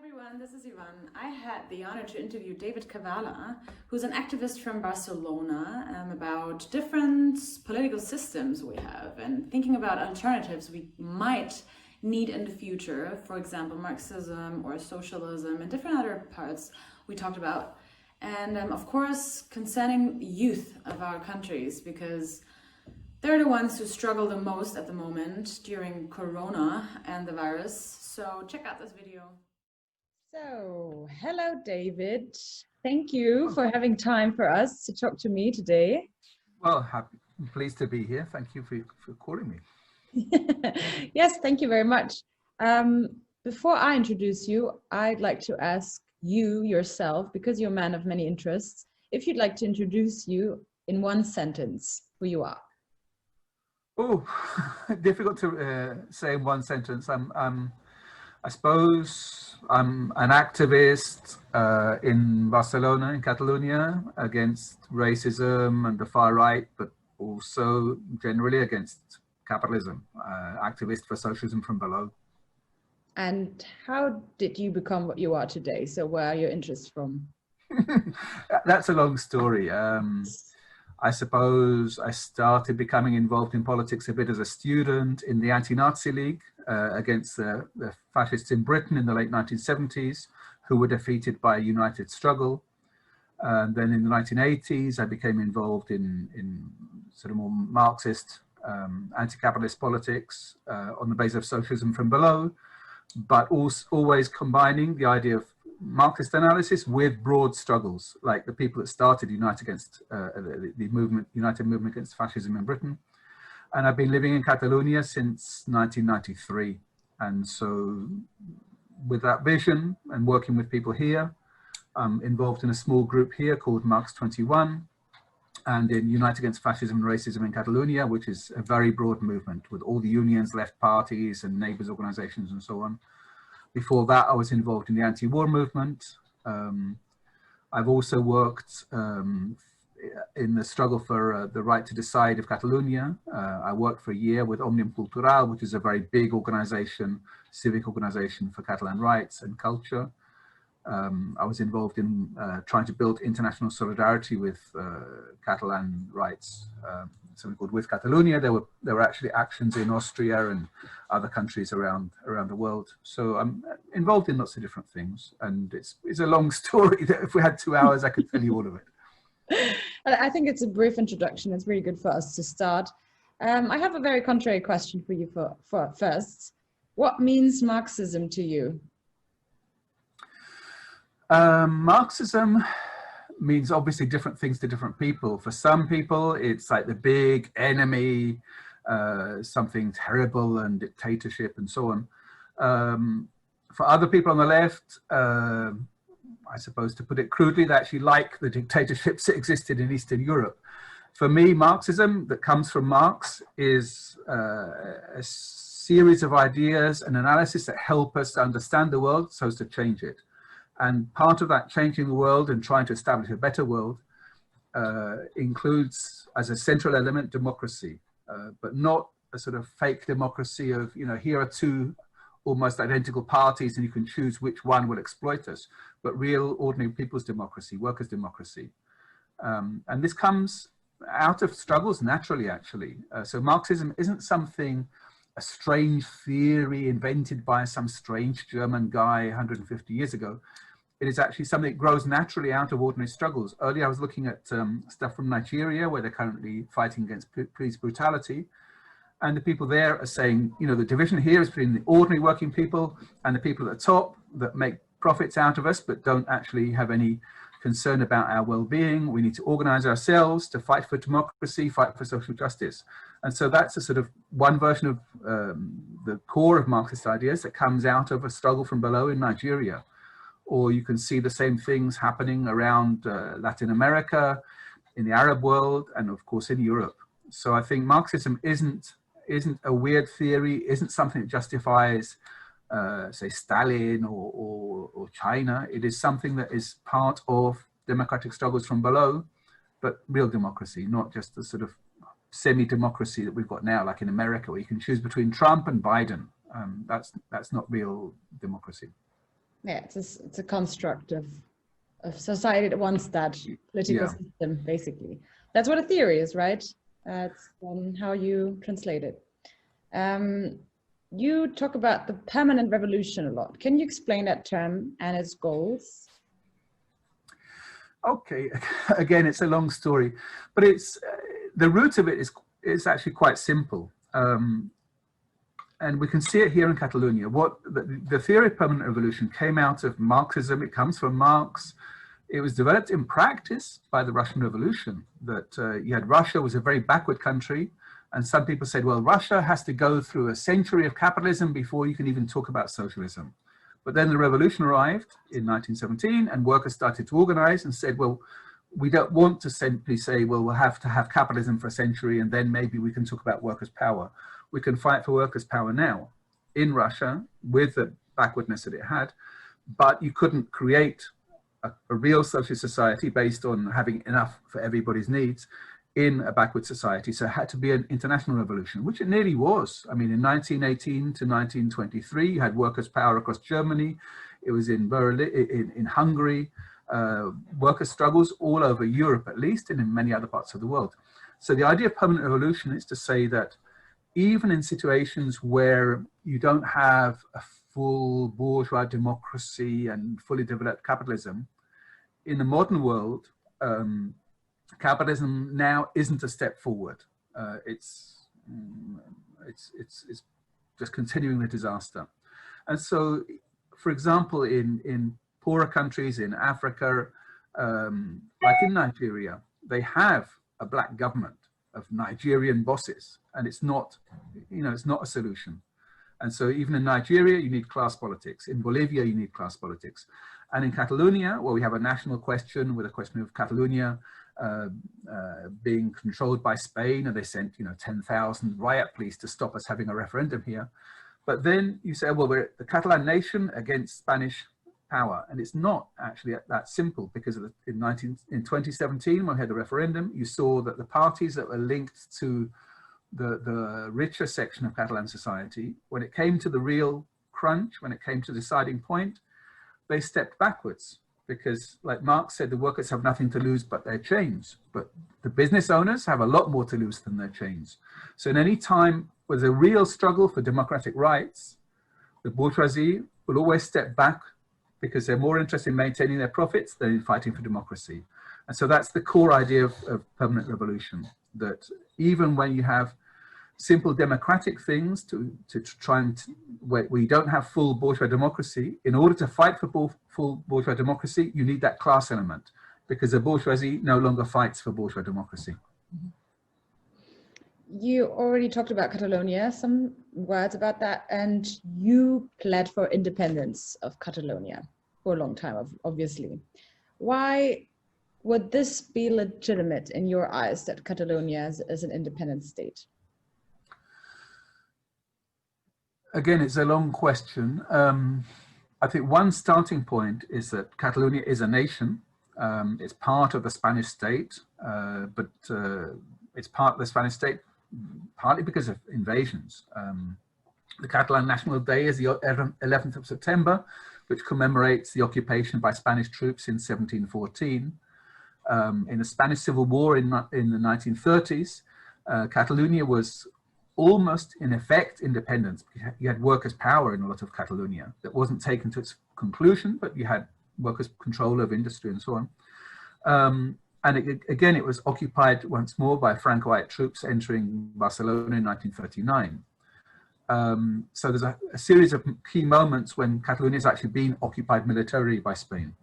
everyone, this is Yvonne. I had the honor to interview David Karvala, who's an activist from Barcelona, about different political systems we have and thinking about alternatives we might need in the future. For example, Marxism or socialism and different other parts we talked about. And of course, concerning youth of our countries, because they're the ones who struggle the most at the moment during Corona and the virus. So check out this video. So, hello, David. Thank you for having time for us to talk to me today. Well, pleased to be here. Thank you for calling me. Yes, thank you very much. Before I introduce you, I'd like to ask you yourself, because you're a man of many interests, if you'd like to introduce you in one sentence, who you are. Oh, difficult to say in one sentence. I suppose I'm an activist in Barcelona, in Catalonia, against racism and the far right, but also generally against capitalism, activist for socialism from below. And how did you become what you are today? So where are your interests from? That's a long story. I suppose I started becoming involved in politics a bit as a student in the Anti-Nazi League against the fascists in Britain in the late 1970s, who were defeated by a united struggle. Then in the 1980s, I became involved in sort of more Marxist, anti-capitalist politics on the basis of socialism from below, but also always combining the idea of Marxist analysis with broad struggles, like the people that started Unite against the movement, United Movement Against Fascism in Britain. And I've been living in Catalonia since 1993. And so with that vision and working with people here, I'm involved in a small group here called Marx 21 and in Unite Against Fascism and Racism in Catalonia, which is a very broad movement with all the unions, left parties and neighbors organizations and so on. Before that, I was involved in the anti-war movement. I've also worked in the struggle for the right to decide of Catalonia. I worked for a year with Òmnium Cultural, which is a very big organization, civic organization for Catalan rights and culture. I was involved in trying to build international solidarity with Catalan rights, something called With Catalonia. There were actually actions in Austria and other countries around the world. So I'm involved in lots of different things, and it's a long story that if we had 2 hours, I could tell you all of it. I think it's a brief introduction. It's really good for us to start. I have a very contrary question for you for first. What means Marxism to you? Marxism means obviously different things to different people. For some people, it's like the big enemy, something terrible and dictatorship and so on. For other people on the left, I suppose to put it crudely, they actually like the dictatorships that existed in Eastern Europe. For me, Marxism that comes from Marx is a series of ideas and analysis that help us to understand the world so as to change it. And part of that changing the world and trying to establish a better world includes as a central element democracy, but not a sort of fake democracy of, you know, here are two almost identical parties and you can choose which one will exploit us, but real ordinary people's democracy, workers' democracy. And this comes out of struggles naturally, actually. So Marxism isn't something, a strange theory invented by some strange German guy 150 years ago. It is actually something that grows naturally out of ordinary struggles. Earlier I was looking at stuff from Nigeria, where they're currently fighting against police brutality. And the people there are saying, you know, the division here is between the ordinary working people and the people at the top that make profits out of us, but don't actually have any concern about our well-being. We need to organize ourselves to fight for democracy, fight for social justice. And so that's a sort of one version of the core of Marxist ideas that comes out of a struggle from below in Nigeria. Or you can see the same things happening around Latin America, in the Arab world, and of course in Europe. So I think Marxism isn't a weird theory, isn't something that justifies, say, Stalin or China. It is something that is part of democratic struggles from below, but real democracy, not just the sort of semi-democracy that we've got now, like in America, where you can choose between Trump and Biden. That's not real democracy. Yeah, it's a construct of society that wants that political system, basically. That's what a theory is, right? It's how you translate it. You talk about the permanent revolution a lot. Can you explain that term and its goals? Okay, again, it's a long story, but it's the root of it is actually quite simple. And we can see it here in Catalonia. What the theory of permanent revolution came out of Marxism. It comes from Marx. It was developed in practice by the Russian Revolution. That you had Russia was a very backward country, and some people said, well, Russia has to go through a century of capitalism before you can even talk about socialism. But then the revolution arrived in 1917, and workers started to organize and said, well, we don't want to simply say, well, we'll have to have capitalism for a century and then maybe we can talk about workers' power. We can fight for workers' power now in Russia with the backwardness that it had, but you couldn't create a real socialist society based on having enough for everybody's needs in a backward society. So it had to be an international revolution, which it nearly was. I mean, in 1918 to 1923, you had workers' power across Germany. It was in Berlin, in Hungary, workers' struggles all over Europe, at least, and in many other parts of the world. So the idea of permanent revolution is to say that even in situations where you don't have a full bourgeois democracy and fully developed capitalism, in the modern world, capitalism now isn't a step forward. It's just continuing the disaster. And so, for example, in poorer countries in Africa, like in Nigeria, they have a black government of Nigerian bosses, and it's not, it's not a solution. And so even in Nigeria, you need class politics. In Bolivia, you need class politics. And in Catalonia, where we have a national question with a question of Catalonia being controlled by Spain, and they sent 10,000 riot police to stop us having a referendum here. But then you say, well, we're the Catalan nation against Spanish power, and it's not actually that simple, because in 2017, when we had the referendum, you saw that the parties that were linked to the richer section of Catalan society, when it came to the real crunch, when it came to the deciding point, they stepped backwards, because like Marx said, the workers have nothing to lose but their chains, but the business owners have a lot more to lose than their chains. So in any time with a real struggle for democratic rights, the bourgeoisie will always step back, because they're more interested in maintaining their profits than in fighting for democracy. And so that's the core idea of permanent revolution, that even when you have simple democratic things to try and, where you don't have full bourgeois democracy, in order to fight for full bourgeois democracy, you need that class element, because the bourgeoisie no longer fights for bourgeois democracy. You already talked about Catalonia, some words about that, and you pled for independence of Catalonia for a long time, obviously. Why would this be legitimate in your eyes, that Catalonia is an independent state? Again, it's a long question. I think one starting point is that Catalonia is a nation. It's part of the Spanish state, but it's part of the Spanish state partly because of invasions. The Catalan National Day is the 11th of September, which commemorates the occupation by Spanish troops in 1714. In the Spanish Civil War in the 1930s, Catalonia was almost in effect independent. You had workers' power in a lot of Catalonia that wasn't taken to its conclusion, but you had workers' control of industry and so on. And again, it was occupied once more by Francoite troops entering Barcelona in 1939. So there's a series of key moments when Catalonia has actually been occupied militarily by Spain.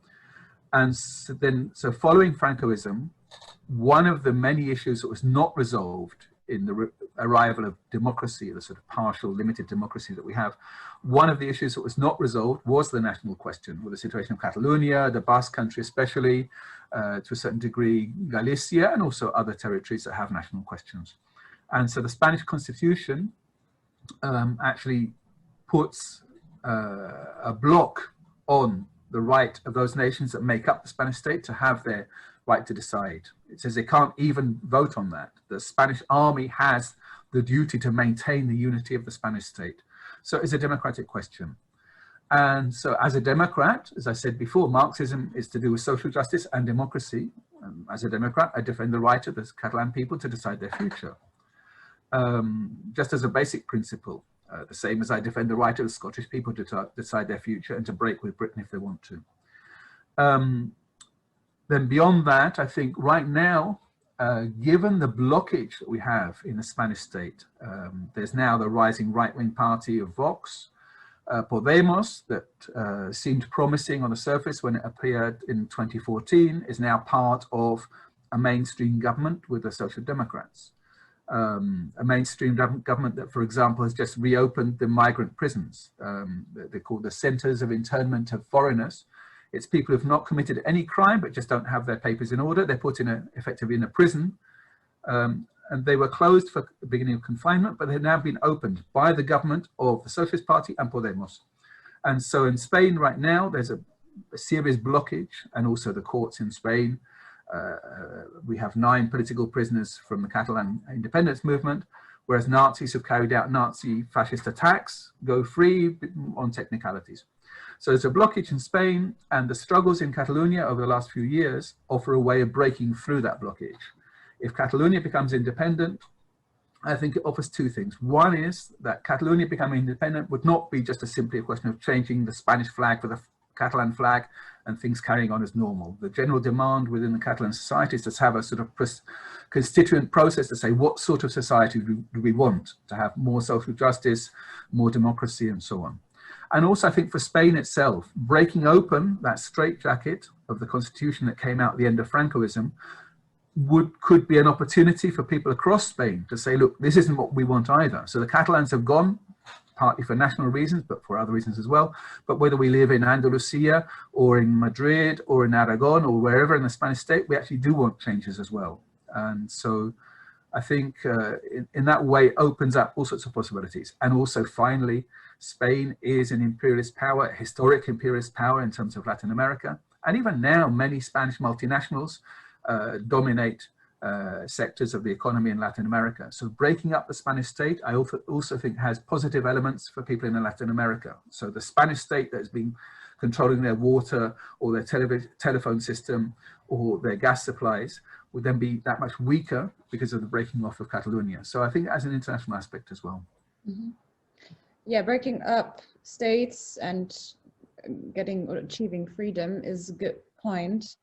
And so following Francoism, one of the many issues that was not resolved in the arrival of democracy, the sort of partial, limited democracy that we have, one of the issues that was not resolved was the national question, with the situation of Catalonia, the Basque country especially, to a certain degree Galicia, and also other territories that have national questions. And so the Spanish Constitution actually puts a block on the right of those nations that make up the Spanish state to have their right to decide. It says they can't even vote on that. The Spanish army has the duty to maintain the unity of the Spanish state. So it's a democratic question. And so as a Democrat, as I said before, Marxism is to do with social justice and democracy. As a Democrat, I defend the right of the Catalan people to decide their future. Just as a basic principle, the same as I defend the right of the Scottish people to decide their future and to break with Britain if they want to. Then beyond that, I think right now, given the blockage that we have in the Spanish state, there's now the rising right-wing party of Vox, Podemos, that seemed promising on the surface when it appeared in 2014, is now part of a mainstream government with the Social Democrats. A mainstream government that, for example, has just reopened the migrant prisons. They're called the centers of internment of foreigners. It's people who've not committed any crime but just don't have their papers in order. They're put in effectively in a prison. And they were closed for the beginning of confinement, but they've now been opened by the government of the Socialist Party and Podemos. And so in Spain right now, there's a serious blockage, and also the courts in Spain. We have 9 political prisoners from the Catalan independence movement, whereas Nazis who've carried out Nazi fascist attacks go free on technicalities. So there's a blockage in Spain, and the struggles in Catalonia over the last few years offer a way of breaking through that blockage. If Catalonia becomes independent, I think it offers 2 things. One is that Catalonia becoming independent would not be just simply a question of changing the Spanish flag for the Catalan flag and things carrying on as normal. The general demand within the Catalan society is to have a sort of constituent process to say what sort of society do we want, to have more social justice, more democracy, and so on. And also I think for Spain itself, breaking open that straitjacket of the constitution that came out at the end of Francoism could be an opportunity for people across Spain to say, look, this isn't what we want either. So the Catalans have gone, partly for national reasons, but for other reasons as well. But whether we live in Andalusia or in Madrid or in Aragon or wherever in the Spanish state, we actually do want changes as well. And so I think in that way it opens up all sorts of possibilities. And also finally, Spain is an imperialist power, a historic imperialist power in terms of Latin America. And even now, many Spanish multinationals dominate sectors of the economy in Latin America. So breaking up the Spanish state, I also think has positive elements for people in Latin America. So the Spanish state that has been controlling their water or their telephone system or their gas supplies would then be that much weaker because of the breaking off of Catalonia. So I think as an international aspect as well. Mm-hmm. Yeah, breaking up states and getting or achieving freedom is a good point.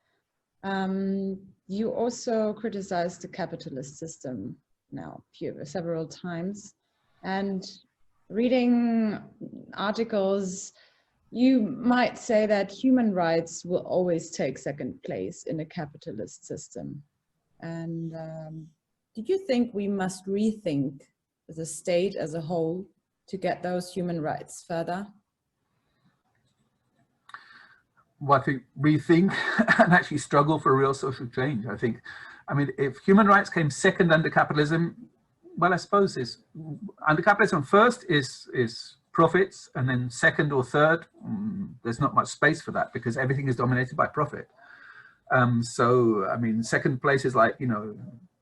You also criticized the capitalist system now several times, and reading articles, you might say that human rights will always take second place in a capitalist system. And do you think we must rethink the state as a whole to get those human rights further? Well, I think rethink and actually struggle for a real social change. I mean, if human rights came second under capitalism, well, I suppose under capitalism first is profits, and then second or third, there's not much space for that because everything is dominated by profit. So, I mean, second place is like, you know,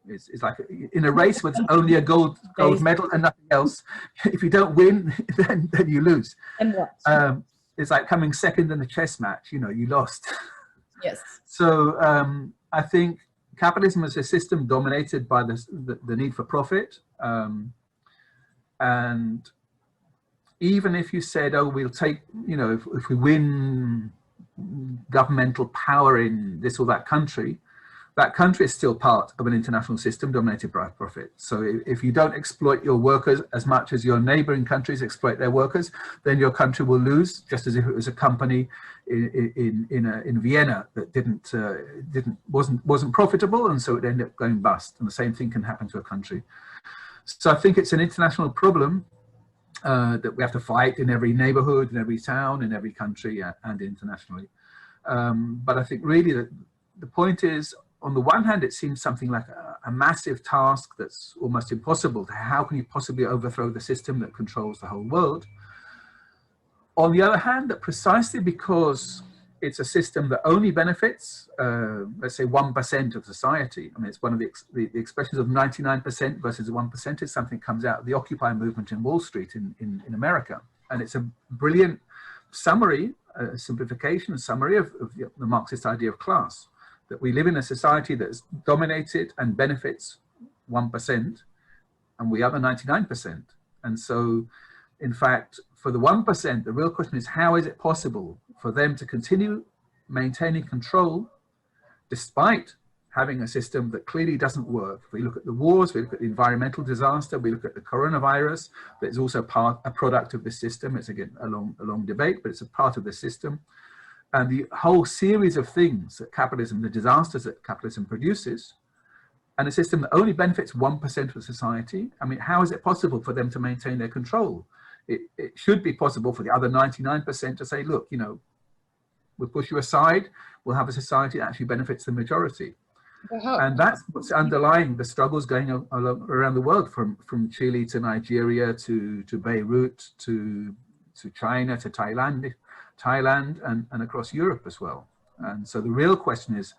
it's like in a race with only a gold medal and nothing else. If you don't win, then you lose. And what? It's like coming second in a chess match, you know, you lost. Yes. So I think capitalism is a system dominated by the need for profit. And even if you said, oh, we'll take, you know, if we win governmental power in this or that country is still part of an international system dominated by profit. So if you don't exploit your workers as much as your neighboring countries exploit their workers, then your country will lose, just as if it was a company in Vienna that wasn't profitable, and so it ended up going bust. And the same thing can happen to a country. So I think it's an international problem that we have to fight in every neighborhood, in every town, in every country, and internationally. But I think really that the point is, on the one hand, it seems something like a massive task that's almost impossible. How can you possibly overthrow the system that controls the whole world? On the other hand, that precisely because it's a system that only benefits, let's say, 1% of society. I mean, it's one of the expressions of 99% versus 1% is something that comes out of the Occupy movement in Wall Street in America. And it's a brilliant summary, a simplification, a summary of the Marxist idea of class, that we live in a society that's dominated and benefits 1%, and we are the 99%. And so, in fact, for the 1%, the real question is, how is it possible for them to continue maintaining control despite having a system that clearly doesn't work? If we look at the wars, we look at the environmental disaster, we look at the coronavirus, that is also a product of this system. It's again a long debate, but it's a part of the system. And the whole series of things that capitalism, the disasters that capitalism produces, and a system that only benefits 1% of society. I mean, how is it possible for them to maintain their control? It should be possible for the other 99% to say, look, you know, we'll push you aside, we'll have a society that actually benefits the majority. And that's what's underlying the struggles going around the world, from Chile to Nigeria to Beirut to China to Thailand and across Europe as well. And so the real question is,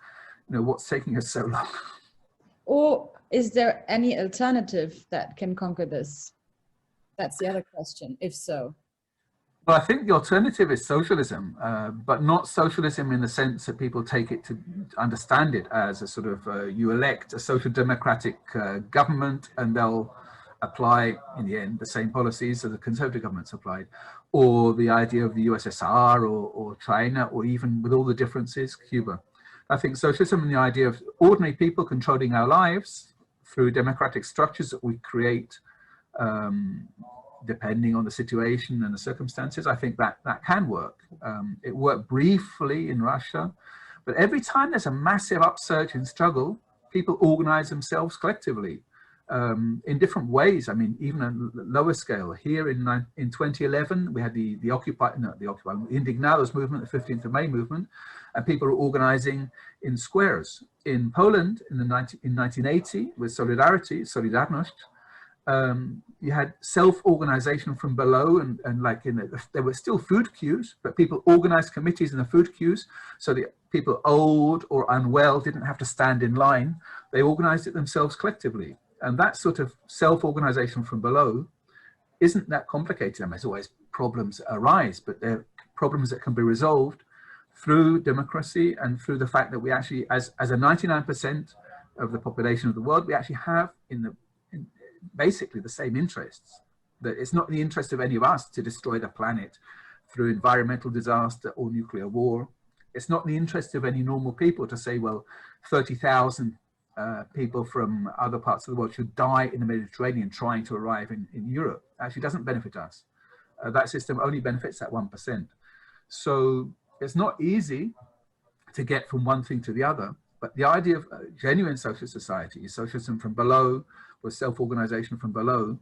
you know, what's taking us so long? Or is there any alternative that can conquer this? That's the other question, if so. Well, I think the alternative is socialism, but not socialism in the sense that people take it to understand it as a sort of, you elect a social democratic government and they'll apply, in the end, the same policies that the conservative governments applied, or the idea of the USSR or China, or even, with all the differences, Cuba. I think socialism and the idea of ordinary people controlling our lives through democratic structures that we create, depending on the situation and the circumstances, I think that can work. It worked briefly in Russia, but every time there's a massive upsurge in struggle, people organize themselves collectively in different ways. I mean, even on a lower scale. Here in 2011, we had the Indignados movement, the 15th of May movement, and people were organizing in squares. In Poland, in 1980, with Solidarność, you had self-organization from below, and like there were still food queues, but people organized committees in the food queues so that people old or unwell didn't have to stand in line. They organized it themselves collectively. And that sort of self-organization from below isn't that complicated. I mean, there's always problems that arise, but they're problems that can be resolved through democracy and through the fact that we actually, as a 99% of the population of the world, we actually have basically the same interests. That it's not in the interest of any of us to destroy the planet through environmental disaster or nuclear war. It's not in the interest of any normal people to say, well, 30,000 people from other parts of the world should die in the Mediterranean trying to arrive in Europe. Actually doesn't benefit us. That system only benefits that 1%. So it's not easy to get from one thing to the other, but the idea of genuine social society, socialism from below, with self-organization from below,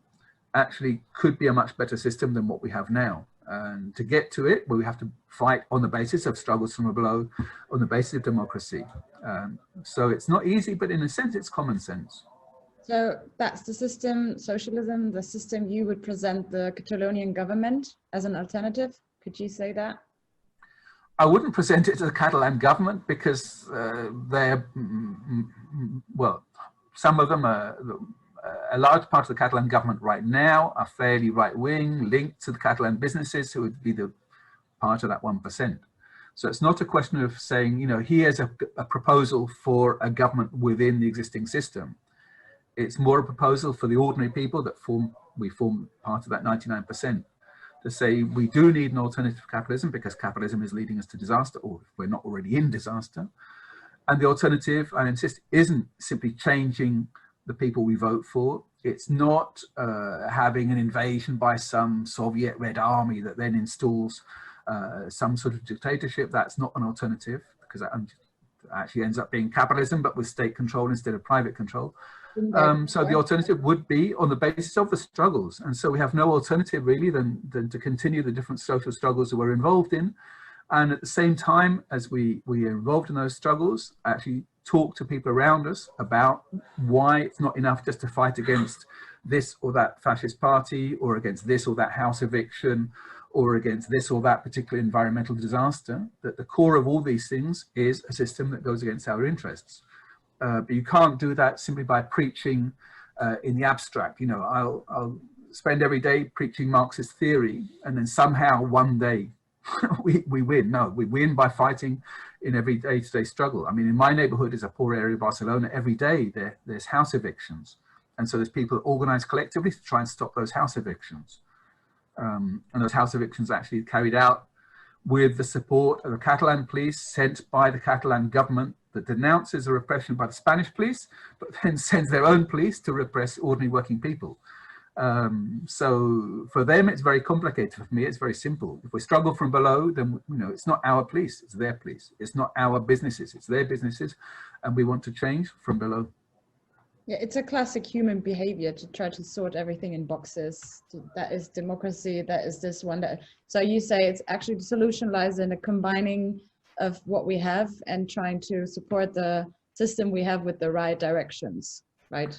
actually could be a much better system than what we have now. And to get to it, well, we have to fight on the basis of struggles from below, on the basis of democracy. So it's not easy, but in a sense, it's common sense. So that's the system, socialism, the system you would present the Catalonian government as an alternative. Could you say that? I wouldn't present it to the Catalan government because they're, well, some of them are, a large part of the Catalan government right now are fairly right-wing, linked to the Catalan businesses who would be the part of that 1%. So it's not a question of saying, you know, here's a proposal for a government within the existing system. It's more a proposal for the ordinary people that we form part of that 99%, to say we do need an alternative to capitalism because capitalism is leading us to disaster, or if we're not already in disaster. And the alternative, I insist, isn't simply changing the people we vote for. It's not having an invasion by some Soviet Red Army that then installs some sort of dictatorship. That's not an alternative, because that actually ends up being capitalism, but with state control instead of private control. So the alternative would be on the basis of the struggles. And so we have no alternative really than to continue the different social struggles that we're involved in. And at the same time, as we are involved in those struggles, actually talk to people around us about why it's not enough just to fight against this or that fascist party, or against this or that house eviction, or against this or that particular environmental disaster. That the core of all these things is a system that goes against our interests. But you can't do that simply by preaching in the abstract. You know, I'll spend every day preaching Marxist theory, and then somehow one day we win. No, we win by fighting in every day-to-day struggle. I mean, in my neighborhood is a poor area of Barcelona. Every day there's house evictions. And so there's people organized collectively to try and stop those house evictions. And those house evictions are actually carried out with the support of the Catalan police sent by the Catalan government that denounces the repression by the Spanish police, but then sends their own police to repress ordinary working people. So for them, it's very complicated. For me, it's very simple. If we struggle from below, then it's not our police, it's their police. It's not our businesses, it's their businesses. And we want to change from below. Yeah, it's a classic human behavior to try to sort everything in boxes. That is democracy, that is this one. So you say it's actually the solution lies in the combining of what we have and trying to support the system we have with the right directions, right?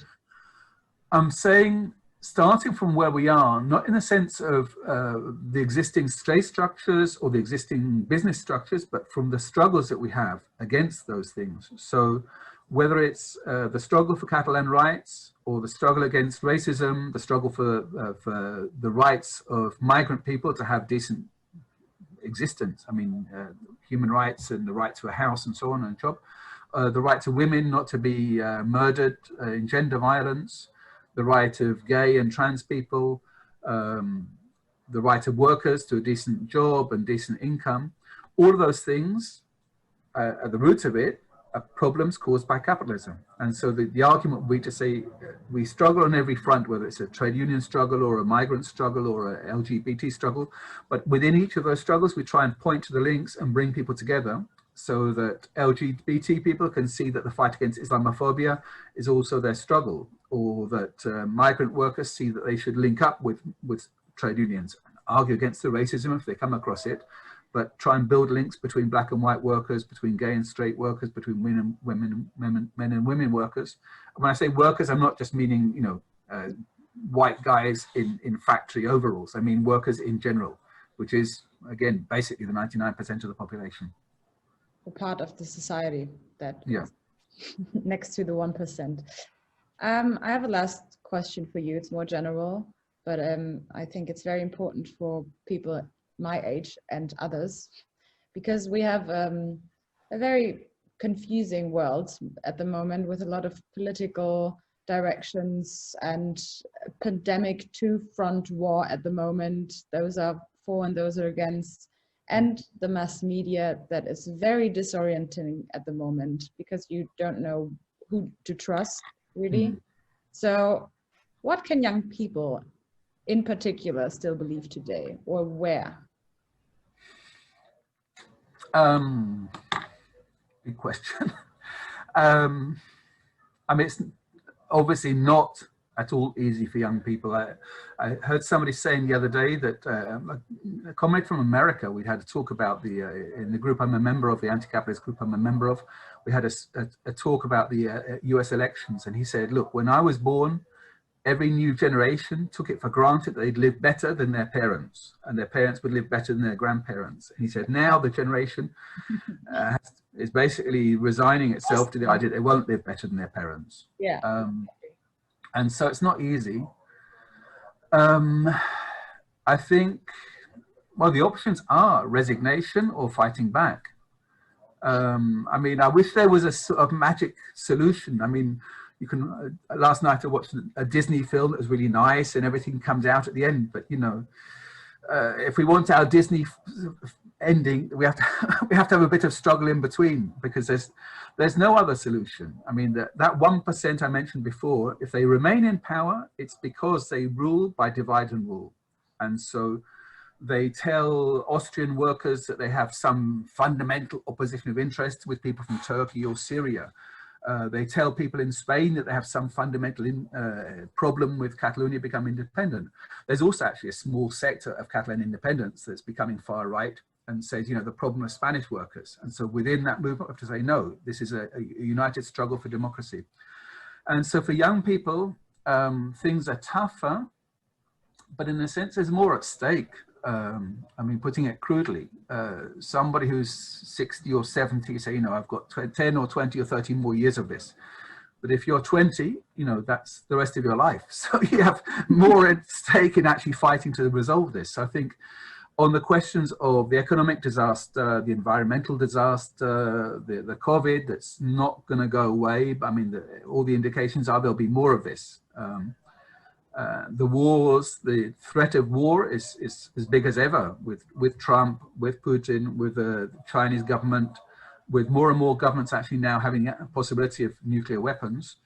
I'm saying starting from where we are, not in the sense of the existing state structures or the existing business structures, but from the struggles that we have against those things. So whether it's the struggle for Catalan rights or the struggle against racism, the struggle for the rights of migrant people to have decent existence. I mean, human rights and the right to a house and so on and a job. The right to women not to be murdered in gender violence, the right of gay and trans people, the right of workers to a decent job and decent income. All of those things, at the root of it, are problems caused by capitalism. And so the argument would be to say we struggle on every front, whether it's a trade union struggle or a migrant struggle or a LGBT struggle, but within each of those struggles we try and point to the links and bring people together so that LGBT people can see that the fight against Islamophobia is also their struggle, or that migrant workers see that they should link up with trade unions, argue against the racism if they come across it, but try and build links between black and white workers, between gay and straight workers, between men and women workers. When I say workers, I'm not just meaning, white guys in factory overalls. I mean workers in general, which is, again, basically the 99% of the population. A part of the society that yeah. Next to the 1%. I have a last question for you. It's more general, but I think it's very important for people my age and others, because we have a very confusing world at the moment with a lot of political directions and a pandemic two-front war at the moment. Those are for and those are against, and the mass media that is very disorienting at the moment because you don't know who to trust, really. So what can young people in particular still believe today, or where? Big question. I mean, it's obviously not at all easy for young people. I heard somebody saying the other day that a comrade from America, we had a talk about in the group I'm a member of, the anti-capitalist group I'm a member of, we had a talk about the US elections, and he said, look, when I was born, every new generation took it for granted that they'd live better than their parents, and their parents would live better than their grandparents. And he said, now the generation is basically resigning itself to the idea that they won't live better than their parents. Yeah. And so it's not easy. I think, well, the options are resignation or fighting back. I mean, I wish there was a sort of magic solution. I mean, you can, last night I watched a Disney film that was really nice and everything comes out at the end, but if we want our Disney ending, we have to have a bit of struggle in between, because there's no other solution. I mean, that 1% I mentioned before, if they remain in power, it's because they rule by divide and rule. And so they tell Austrian workers that they have some fundamental opposition of interest with people from Turkey or Syria. They tell people in Spain that they have some fundamental problem with Catalonia becoming independent. There's also actually a small sector of Catalan independence that's becoming far right and says, the problem of Spanish workers. And so within that movement, we have to say, no, this is a united struggle for democracy. And so for young people, things are tougher, but in a sense, there's more at stake. I mean, putting it crudely, somebody who's 60 or 70 say, I've got 10 or 20 or 30 more years of this. But if you're 20, that's the rest of your life. So you have more at stake in actually fighting to resolve this. So I think on the questions of the economic disaster, the environmental disaster, the COVID, that's not going to go away. I mean, all the indications are there'll be more of this. The wars, the threat of war is as big as ever with Trump, with Putin, with the Chinese government, with more and more governments actually now having a possibility of nuclear weapons.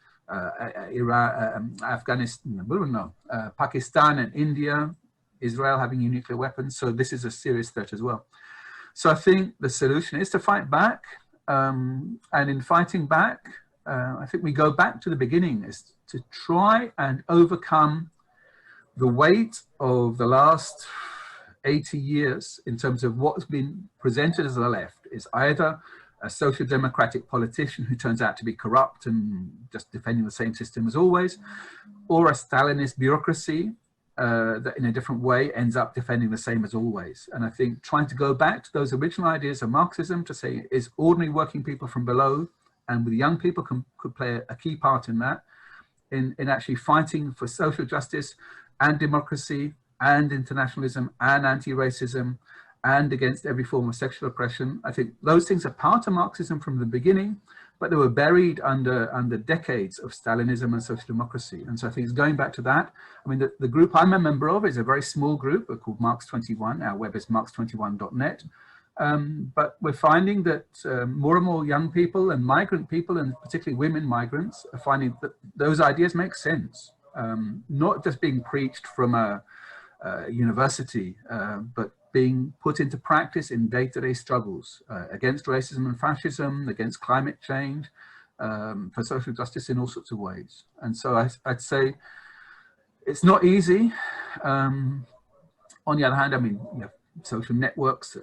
Iran, Afghanistan, Pakistan and India, Israel having nuclear weapons. So this is a serious threat as well. So I think the solution is to fight back. And in fighting back, I think we go back to the beginning, is to try and overcome the weight of the last 80 years in terms of what's been presented as the left is either a social democratic politician who turns out to be corrupt and just defending the same system as always, or a Stalinist bureaucracy that in a different way ends up defending the same as always. And I think trying to go back to those original ideas of Marxism to say is ordinary working people from below and with young people could play a key part in that, in actually fighting for social justice and democracy and internationalism and anti-racism and against every form of sexual oppression. I think those things are part of Marxism from the beginning, but they were buried under decades of Stalinism and social democracy. And so I think it's going back to that. I mean, the group I'm a member of is a very small group called Marx21. Our web is marx21.net. But we're finding that more and more young people and migrant people, and particularly women migrants, are finding that those ideas make sense. Not just being preached from a university, but being put into practice in day-to-day struggles against racism and fascism, against climate change, for social justice in all sorts of ways. And so I'd say it's not easy. On the other hand, I mean, you have social networks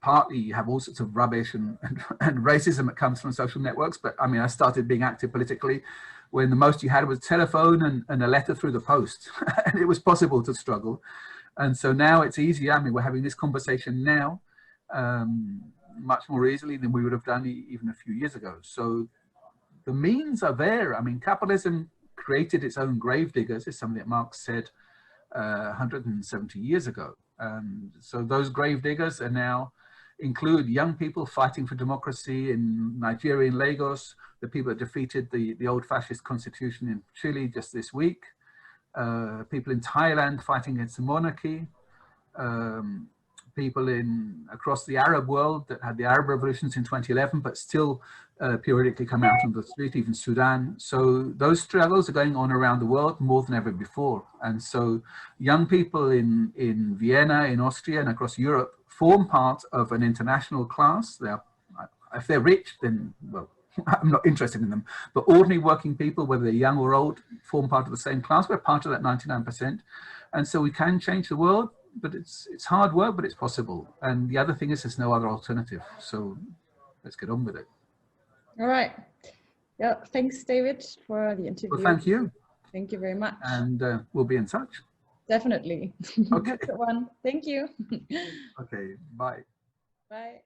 partly you have all sorts of rubbish and racism that comes from social networks. But I mean, I started being active politically when the most you had was telephone and a letter through the post, and it was possible to struggle. And so now it's easier. I mean, we're having this conversation now much more easily than we would have done even a few years ago. So the means are there. I mean, capitalism created its own gravediggers, is something that Marx said 170 years ago. So those gravediggers are now include young people fighting for democracy in Nigeria, in Lagos, the people that defeated the old fascist constitution in Chile just this week, people in Thailand fighting against the monarchy, people across the Arab world that had the Arab revolutions in 2011, but still periodically come out on the street, even Sudan. So those struggles are going on around the world more than ever before. And so young people in Vienna, in Austria, and across Europe form part of an international class. If they're rich, then, well, I'm not interested in them. But ordinary working people, whether they're young or old, form part of the same class. We're part of that 99%. And so we can change the world, but it's hard work, but it's possible. And the other thing is there's no other alternative. So let's get on with it. All right. Yeah, thanks, David, for the interview. Well, thank you. Thank you very much. And we'll be in touch. Definitely. Okay. Good one. Thank you. Okay, bye. Bye.